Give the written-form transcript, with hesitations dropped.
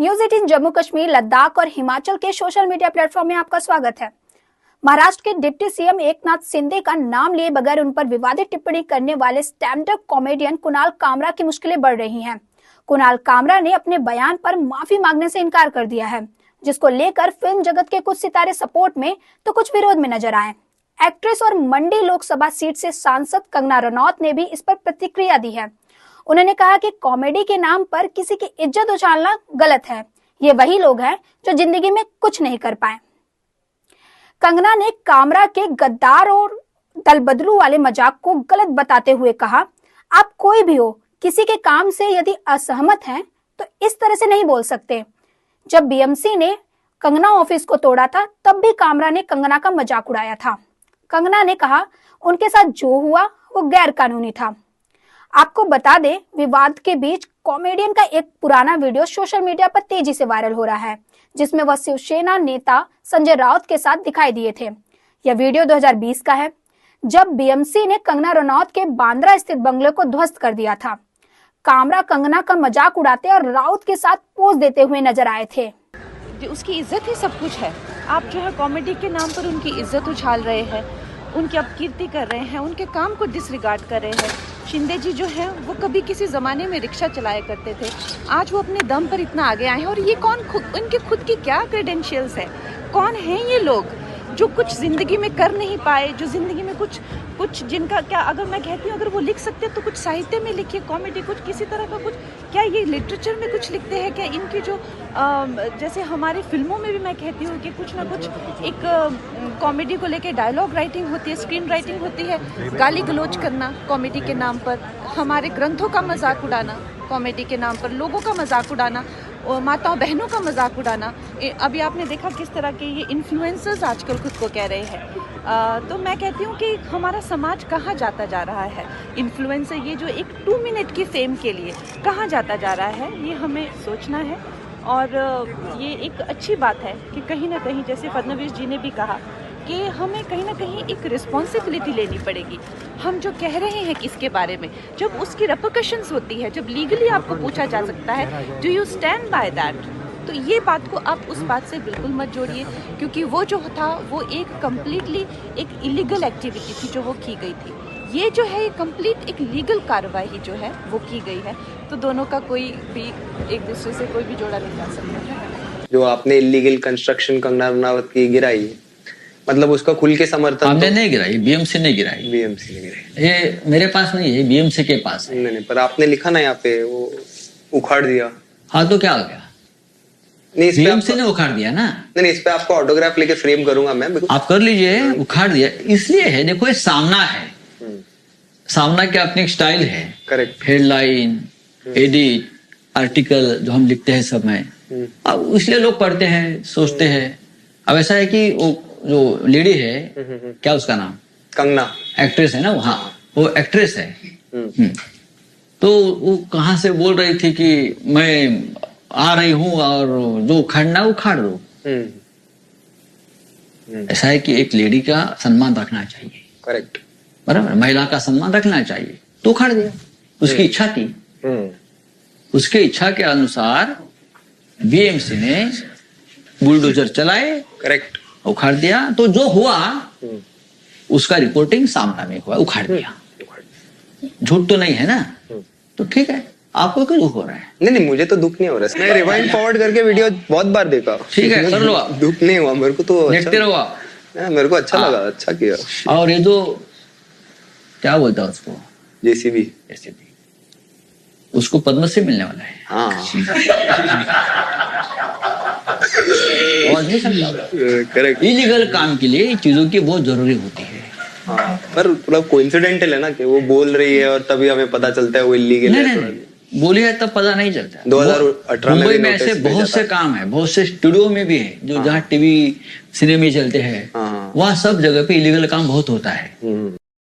News 18 Jammu Kashmir, Ladakh और हिमाचल के social media platform में आपका स्वागत है। महाराष्ट्र के डिप्टी सीएम एकनाथ शिंदे का नाम लिए बगैर उन पर विवादित टिप्पणी करने वाले stand up comedian Kunal Kamra की मुश्किलें बढ़ रही हैं। कुणाल कामरा ने अपने बयान पर माफी मांगने से इनकार कर दिया है, जिसको लेकर फिल्म जगत के कुछ सितारे सपोर्ट में तो कुछ विरोध में नजर आए। एक्ट्रेस और मंडी लोकसभा सीट से सांसद कंगना रनौत ने भी इस पर प्रतिक्रिया दी है। उन्होंने कहा कि कॉमेडी के नाम पर किसी की इज्जत उछालना गलत है। ये वही लोग हैं जो जिंदगी में कुछ नहीं कर पाए। कंगना ने कामरा के गद्दार और दल बदलू वाले मजाक को गलत बताते हुए कहा, आप कोई भी हो, किसी के काम से यदि असहमत हैं तो इस तरह से नहीं बोल सकते। जब बीएमसी ने कंगना ऑफिस को तोड़ा था तब भी कामरा ने कंगना का मजाक उड़ाया था। कंगना ने कहा उनके साथ जो हुआ वो गैर कानूनी था। आपको बता दें, विवाद के बीच कॉमेडियन का एक पुराना वीडियो सोशल मीडिया पर तेजी से वायरल हो रहा है, जिसमें वह शिवसेना नेता संजय राउत के साथ दिखाई दिए थे। यह वीडियो 2020 का है, जब बीएमसी ने कंगना रनौत के बांद्रा स्थित बंगले को ध्वस्त कर दिया था। कामरा कंगना का मजाक उड़ाते और राउत के साथ पोज देते हुए नजर आए थे। उसकी इज्जत ही सब कुछ है। आप जो है कॉमेडी के नाम पर उनकी इज्जत उछाल रहे हैं, उनकी अपकीर्ति कर रहे हैं, उनके काम को डिसरिगार्ड कर रहे हैं। शिंदे जी जो हैं वो कभी किसी ज़माने में रिक्शा चलाया करते थे, आज वो अपने दम पर इतना आगे आए हैं। और ये कौन, उनके खुद की क्या क्रेडेंशियल्स है? कौन हैं ये लोग जो कुछ ज़िंदगी में कर नहीं पाए, जो ज़िंदगी में कुछ जिनका क्या, अगर मैं कहती हूँ अगर वो लिख सकते तो कुछ साहित्य में लिखिए, कॉमेडी कुछ किसी तरह का कुछ, क्या ये लिटरेचर में कुछ लिखते हैं क्या? इनकी जो जैसे हमारी फिल्मों में भी मैं कहती हूँ कि कुछ ना कुछ एक कॉमेडी को लेके डायलॉग राइटिंग होती है, स्क्रीन राइटिंग होती है। गाली गलौज करना कॉमेडी के नाम पर, हमारे ग्रंथों का मजाक उड़ाना कॉमेडी के नाम पर, लोगों का मजाक उड़ाना, माताओं बहनों का मजाक उड़ाना। अभी आपने देखा किस तरह के ये इन्फ्लुएंसर्स आजकल खुद को कह रहे हैं। तो मैं कहती हूँ कि हमारा समाज कहाँ जाता जा रहा है। इन्फ्लुएंसर ये जो एक 2 मिनट की फेम के लिए कहाँ जाता जा रहा है, ये हमें सोचना है। और ये एक अच्छी बात है कि कहीं ना कहीं, जैसे फडणवीस जी ने भी कहा कि हमें कहीं ना कहीं एक रिस्पॉन्सिबिलिटी लेनी पड़ेगी। हम जो कह रहे हैं किसके बारे में, जब उसकी रेपरकशंस होती है, जब लीगली आपको पूछा जा सकता है, do you stand by that? तो ये बात को आप उस बात से बिल्कुल मत जोड़िए, क्योंकि वो जो था वो एक कम्प्लीटली एक इलीगल एक्टिविटी थी जो वो की गई थी। ये जो है कंप्लीट एक लीगल कार्रवाई जो है वो की गई है। तो दोनों का कोई भी एक दूसरे से कोई भी जोड़ा नहीं जा सकता। जो आपने इलीगल कंस्ट्रक्शन कंगना रनावत की गिराई, मतलब उसका खुल के समर्थन हमने नहीं गिराई, बीएमसी ने गिराई। बीएमसी ने गिराई, ये मेरे पास नहीं है, बीएमसी के पास है। नहीं, पर आपने लिखा ना यहाँ पे वो उखाड़ दिया। हाँ तो क्या हो गया? नहीं, बीएमसी ने उखाड़ दिया ना। नहीं, इस पे आपको ऑटोग्राफ लेके फ्रेम करूंगा मैं। आप कर लीजिए। उखाड़ दिया इसलिए है, देखो ये सामना है, सामना की अपनी स्टाइल है। करेक्ट। हेडलाइन, एडिट, आर्टिकल जो हम लिखते हैं सब में, अब इसलिए लोग पढ़ते हैं, सोचते हैं। अब ऐसा है कि वो जो लेडी है, क्या उसका नाम, कंगना, एक्ट्रेस है ना, हाँ वो एक्ट्रेस है। तो वो कहाँ से बोल रही थी कि मैं आ रही हूँ और जो उखाड़ना उखाड़ दो। ऐसा है कि एक लेडी का सम्मान रखना चाहिए। करेक्ट, बराबर, महिला का सम्मान रखना चाहिए। तो उखाड़ दिया, उसकी इच्छा थी। उसके इच्छा के अनुसार बीएमसी ने बुलडोजर चलाए, करेक्ट, उखाड़ दिया। तो जो हुआ उसका रिपोर्टिंग सामना में हुआ, उखाड़ दिया। झूठ तो नहीं है ना, तो ठीक है। आपको क्यों दुख हो रहा है? नहीं, मुझे तो दुख नहीं हो रहा है। मैं रिवाइंड फॉरवर्ड करके वीडियो बहुत बार देखा। ठीक है, कर लो आप। दुख नहीं हुआ मेरे को, तो देखते रहो आप। मेरे को अच्छा लगा, अच्छा किया। और ये जो क्या बोलता है उसको, जेसीबी, उसको पद्मश्री मिलने वाला है। हाँ और नहीं सकता। करेक्ट। इलीगल काम के लिए चीजों की बहुत जरूरी होती है। हाँ, पर थोड़ा कोइंसिडेंटल है ना कि वो बोल रही है और तभी हमें पता चलता है वो इलीगल है। नहीं, बोली है तब पता नहीं चलता। 2018 मुंबई में ऐसे बहुत से काम है, बहुत से स्टूडियो में भी है जो जहाँ टीवी सिनेमे चलते हैं, वहाँ सब जगह पे इलीगल काम बहुत होता है।